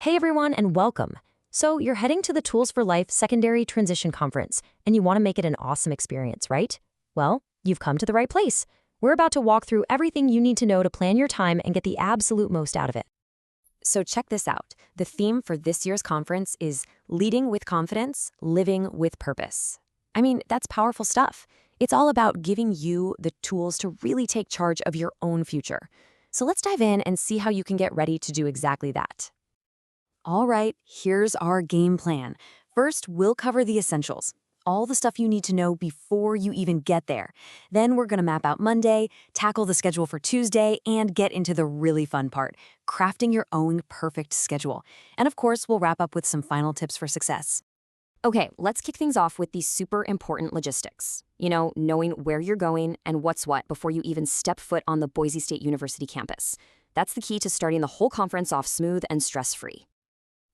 Hey everyone, and welcome. So, you're heading to the Tools for Life Secondary Transition Conference, and you want to make it an awesome experience, right? Well, you've come to the right place. We're about to walk through everything you need to know to plan your time and get the absolute most out of it. So, check this out. The theme for this year's conference is Leading with Confidence, Living with Purpose. I mean, that's powerful stuff. It's all about giving you the tools to really take charge of your own future. So, let's dive in and see how you can get ready to do exactly that. All right, here's our game plan. First, we'll cover the essentials, all the stuff you need to know before you even get there. Then we're going to map out Monday, tackle the schedule for Tuesday, and get into the really fun part, crafting your own perfect schedule. And of course, we'll wrap up with some final tips for success. Okay, let's kick things off with the super important logistics. Knowing where you're going and what's what before you even step foot on the Boise State University campus. That's the key to starting the whole conference off smooth and stress-free.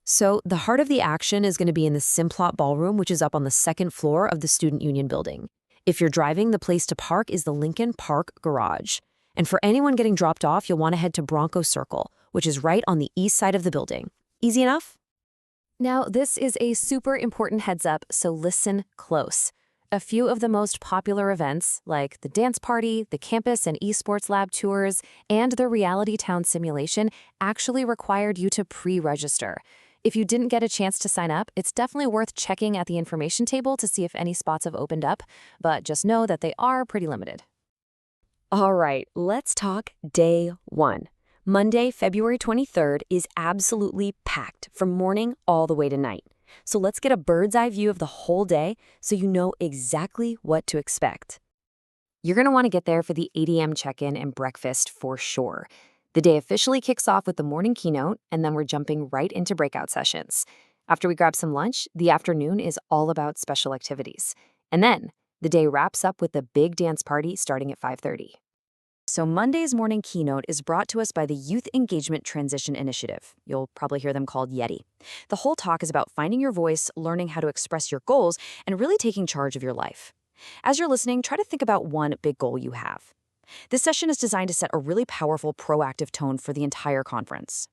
So the heart of the action is going to be in the Simplot Ballroom, which is up on the second floor of the Student Union building. If you're driving, the place to park is the Lincoln Park Garage. And for anyone getting dropped off, you'll want to head to Bronco Circle, which is right on the east side of the building. Easy enough? Now, this is a super important heads up, so listen close. A few of the most popular events, like the dance party, the campus and esports lab tours, and the Reality Town simulation, actually required you to pre-register. If you didn't get a chance to sign up, it's definitely worth checking at the information table to see if any spots have opened up, but just know that they are pretty limited. All right, let's talk day one. Monday, February 23rd is absolutely packed from morning all the way to night. So let's get a bird's eye view of the whole day so you know exactly what to expect. You're going to want to get there for the 8 a.m. check-in and breakfast for sure. The day officially kicks off with the morning keynote, and then we're jumping right into breakout sessions. After we grab some lunch, the afternoon is all about special activities. And then the day wraps up with the big dance party starting at 5:30. So Monday's morning keynote is brought to us by the Youth Engagement Transition Initiative. You'll probably hear them called YETI. The whole talk is about finding your voice, learning how to express your goals, and really taking charge of your life. As you're listening, try to think about one big goal you have. This session is designed to set a really powerful, proactive tone for the entire conference.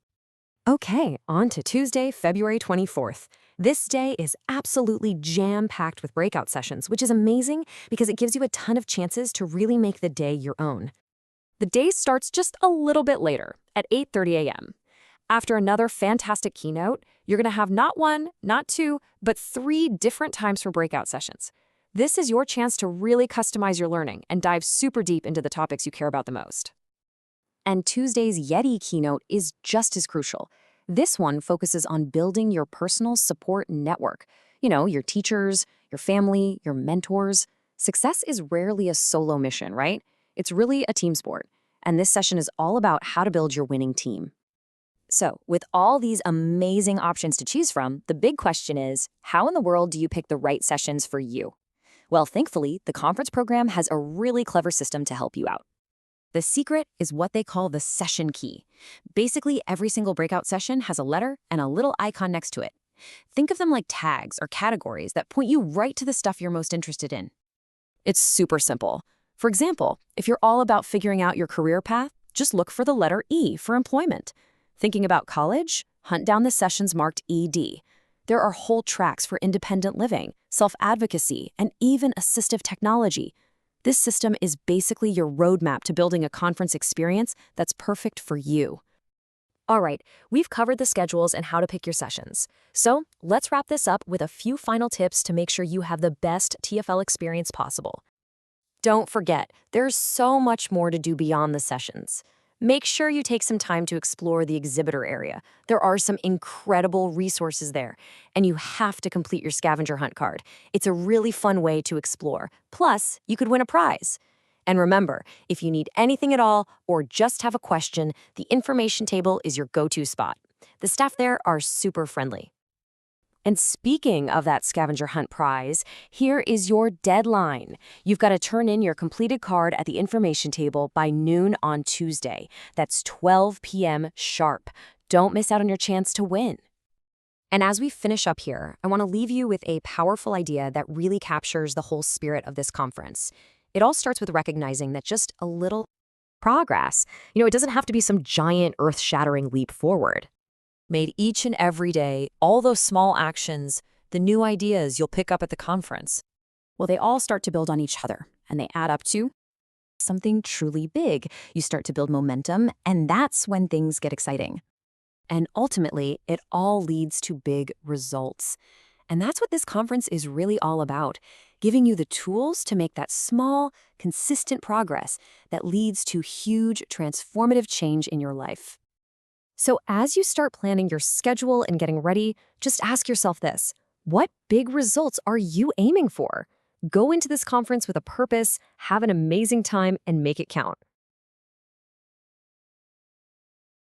Okay, on to Tuesday, February 24th. This day is absolutely jam-packed with breakout sessions, which is amazing because it gives you a ton of chances to really make the day your own. The day starts just a little bit later, at 8:30 a.m. After another fantastic keynote, you're going to have not one, not two, but 3 different times for breakout sessions. This is your chance to really customize your learning and dive super deep into the topics you care about the most. And Tuesday's YETI keynote is just as crucial. This one focuses on building your personal support network. Your teachers, your family, your mentors. Success is rarely a solo mission, right? It's really a team sport. And this session is all about how to build your winning team. So, with all these amazing options to choose from, the big question is, how in the world do you pick the right sessions for you? Well, thankfully, the conference program has a really clever system to help you out. The secret is what they call the session key. Basically, every single breakout session has a letter and a little icon next to it. Think of them like tags or categories that point you right to the stuff you're most interested in. It's super simple. For example, if you're all about figuring out your career path, just look for the letter E for employment. Thinking about college? Hunt down the sessions marked ED. There are whole tracks for independent living, self-advocacy, and even assistive technology. This system is basically your roadmap to building a conference experience that's perfect for you. All right, we've covered the schedules and how to pick your sessions. So let's wrap this up with a few final tips to make sure you have the best TFL experience possible. Don't forget, there's so much more to do beyond the sessions. Make sure you take some time to explore the exhibitor area. There are some incredible resources there, and you have to complete your scavenger hunt card. It's a really fun way to explore. Plus, you could win a prize. And remember, if you need anything at all or just have a question, the information table is your go-to spot. The staff there are super friendly. And speaking of that scavenger hunt prize, here is your deadline. You've got to turn in your completed card at the information table by noon on Tuesday. That's 12 p.m. sharp. Don't miss out on your chance to win. And as we finish up here, I want to leave you with a powerful idea that really captures the whole spirit of this conference. It all starts with recognizing that just a little progress, it doesn't have to be some giant earth-shattering leap forward. made each and every day, all those small actions, the new ideas you'll pick up at the conference. Well, they all start to build on each other, and they add up to something truly big. You start to build momentum, and that's when things get exciting. And ultimately, it all leads to big results. And that's what this conference is really all about, giving you the tools to make that small, consistent progress that leads to huge, transformative change in your life. So as you start planning your schedule and getting ready, just ask yourself this: what big results are you aiming for? Go into this conference with a purpose, have an amazing time, and make it count.